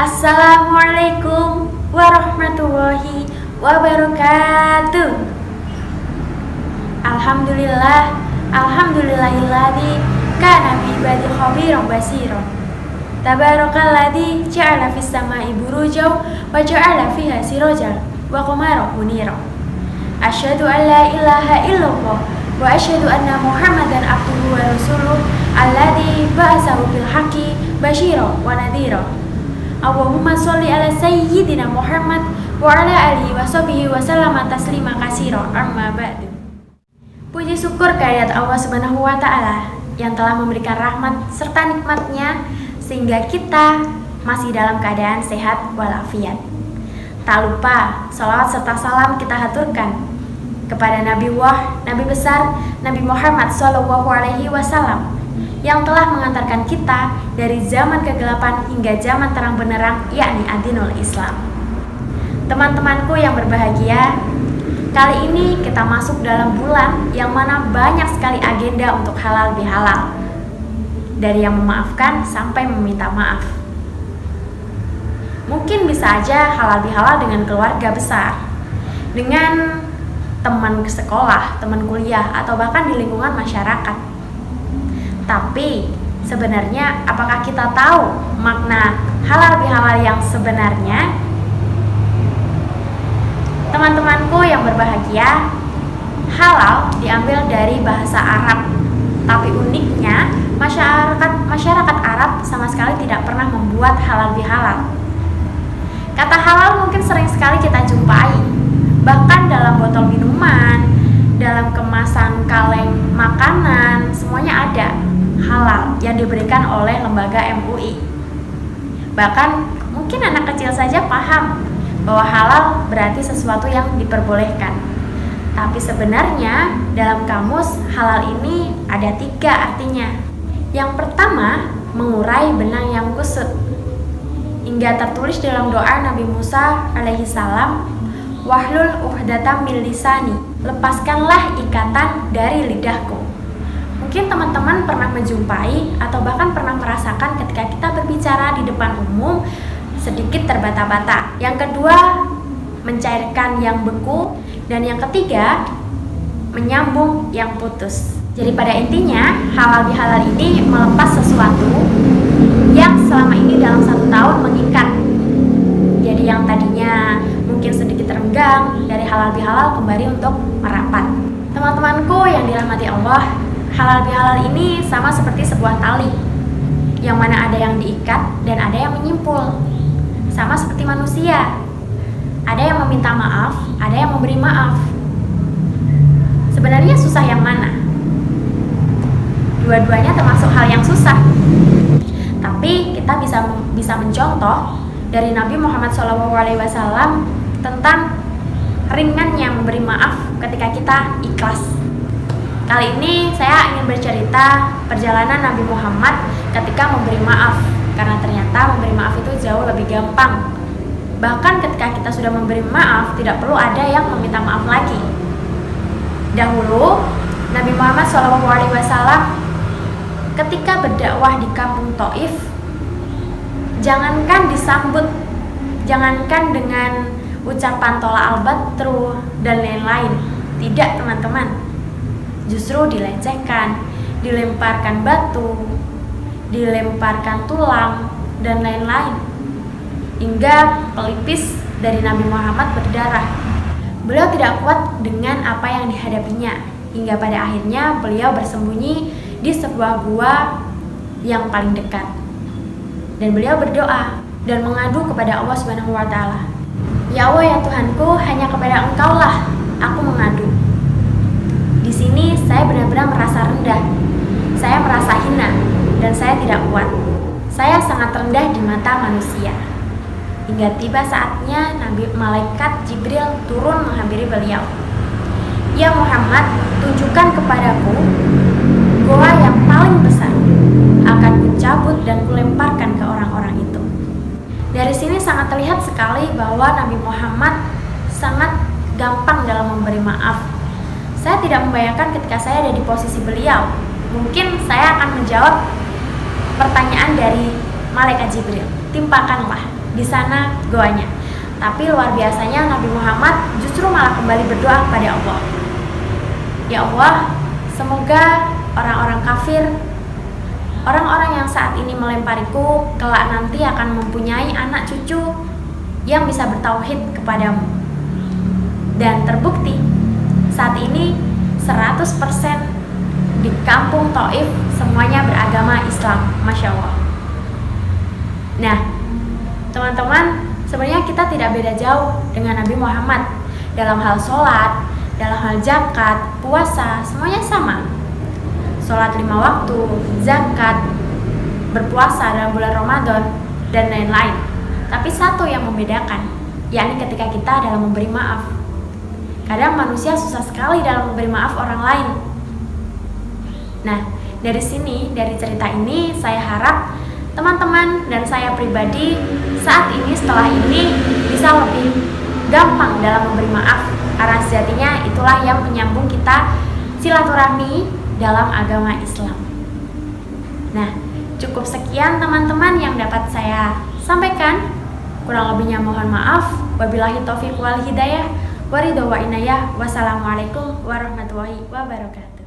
Assalamualaikum warahmatullahi wabarakatuh. Alhamdulillah, alhamdulillahilladzi kana bi ibadi khabiran basiran. Tabarakalladzi ja'ala fis sama'i burujan wa ja'ala fiha sirajan wa qamaran munira. Asyhadu an la ilaha illallah wa asyhadu anna Muhammadan abduhu wa rasuluh alladzi ba'atsahu bil haqqi basyiran wa nadhira. Allahumma sholli ala sayyidina Muhammad wa ala alihi wa sahbihi wa sallama taslima katsira. Amma ba'du. Puji syukur kehadirat Allah Subhanahu wa taala yang telah memberikan rahmat serta nikmatnya sehingga kita masih dalam keadaan sehat walafiat. Tak lupa salawat serta salam kita haturkan kepada Nabi besar Nabi Muhammad SAW yang telah mengantarkan kita dari zaman kegelapan hingga zaman terang benderang, yakni Adinul Islam. Teman-temanku yang berbahagia, kali ini kita masuk dalam bulan yang mana banyak sekali agenda untuk halal bihalal, dari yang memaafkan sampai meminta maaf. Mungkin bisa aja halal bihalal dengan keluarga besar, dengan teman sekolah, teman kuliah, atau bahkan di lingkungan masyarakat. Tapi sebenarnya apakah kita tahu makna halal bihalal yang sebenarnya? Teman-temanku yang berbahagia, halal diambil dari bahasa Arab. Tapi uniknya, masyarakat Arab sama sekali tidak pernah membuat halal bihalal. Kata halal mungkin sering sekali kita jumpai, bahkan dalam botol minuman, dalam kemasan kaleng makanan, semuanya ada halal yang diberikan oleh lembaga MUI. Bahkan mungkin anak kecil saja paham bahwa halal berarti sesuatu yang diperbolehkan. Tapi sebenarnya dalam kamus halal ini ada 3 artinya. Yang pertama, mengurai benang yang kusut. Hingga tertulis dalam doa Nabi Musa alaihissalam, wahlul uhdatan min lisani, lepaskanlah ikatan dari lidahku. Mungkin teman-teman pernah menjumpai atau bahkan pernah merasakan ketika kita berbicara di depan umum sedikit terbata-bata. Yang kedua, mencairkan yang beku. Dan yang ketiga, menyambung yang putus. Jadi pada intinya, halal bihalal ini melepas sesuatu yang selama ini dalam 1 tahun mengikat. Jadi yang tadinya mungkin sedikit renggang, dari halal bihalal kembali untuk merapat. Teman-temanku yang dirahmati Allah, halal bihalal ini sama seperti sebuah tali, yang mana ada yang diikat dan ada yang menyimpul. Sama seperti manusia, ada yang meminta maaf, ada yang memberi maaf. Sebenarnya susah yang mana? Dua-duanya termasuk hal yang susah. Tapi kita bisa mencontoh dari Nabi Muhammad SAW tentang ringannya memberi maaf ketika kita ikhlas. Kali ini saya ingin bercerita perjalanan Nabi Muhammad ketika memberi maaf, karena ternyata memberi maaf itu jauh lebih gampang. Bahkan ketika kita sudah memberi maaf, tidak perlu ada yang meminta maaf lagi. Dahulu Nabi Muhammad SAW ketika berdakwah di kampung Taif, jangankan disambut, jangankan dengan ucapan tola albatru dan lain-lain. Tidak, teman-teman. Justru dilecehkan, dilemparkan batu, dilemparkan tulang, dan lain-lain. Hingga pelipis dari Nabi Muhammad berdarah. Beliau tidak kuat dengan apa yang dihadapinya. Hingga pada akhirnya beliau bersembunyi di sebuah gua yang paling dekat. Dan beliau berdoa dan mengadu kepada Allah Subhanahu wa taala. Ya Allah, ya Tuhanku, hanya kepada Engkau lah aku mengadu. Di sini saya benar-benar merasa rendah. Saya merasa hina dan saya tidak kuat. Saya sangat rendah di mata manusia. Hingga tiba saatnya malaikat Jibril turun menghampiri beliau. Ya Muhammad, tunjukkan kepadaku goa yang paling besar. Akan kucabut dan kulemparkan ke orang-orang itu. Dari sini sangat terlihat sekali bahwa Nabi Muhammad sangat gampang dalam memberi maaf. Saya tidak membayangkan ketika saya ada di posisi beliau. Mungkin saya akan menjawab pertanyaan dari malaikat Jibril. timpakanlah di sana goanya. Tapi luar biasanya Nabi Muhammad justru malah kembali berdoa kepada Allah. Ya Allah, semoga orang-orang kafir, orang-orang yang saat ini melempariku, kelak nanti akan mempunyai anak cucu yang bisa bertauhid kepadamu. Dan terbukti saat ini 100% di kampung Taif semuanya beragama Islam, Masya Allah. Nah, teman-teman, sebenarnya kita tidak beda jauh dengan Nabi Muhammad dalam hal sholat, dalam hal zakat, puasa, semuanya sama. Sholat 5 waktu, zakat, berpuasa dalam bulan Ramadan, dan lain-lain. Tapi satu yang membedakan, yakni ketika kita dalam memberi maaf. Kadang manusia susah sekali dalam memberi maaf orang lain. Nah, dari sini, dari cerita ini, saya harap teman-teman dan saya pribadi saat ini, setelah ini, bisa lebih gampang dalam memberi maaf. Karena sejatinya itulah yang menyambung kita silaturahmi dalam agama Islam. Nah, cukup sekian teman-teman yang dapat saya sampaikan. Kurang lebihnya mohon maaf. Wabillahi taufiq wal hidayah. Waridho wa inayah. Wassalamualaikum warahmatullahi wabarakatuh.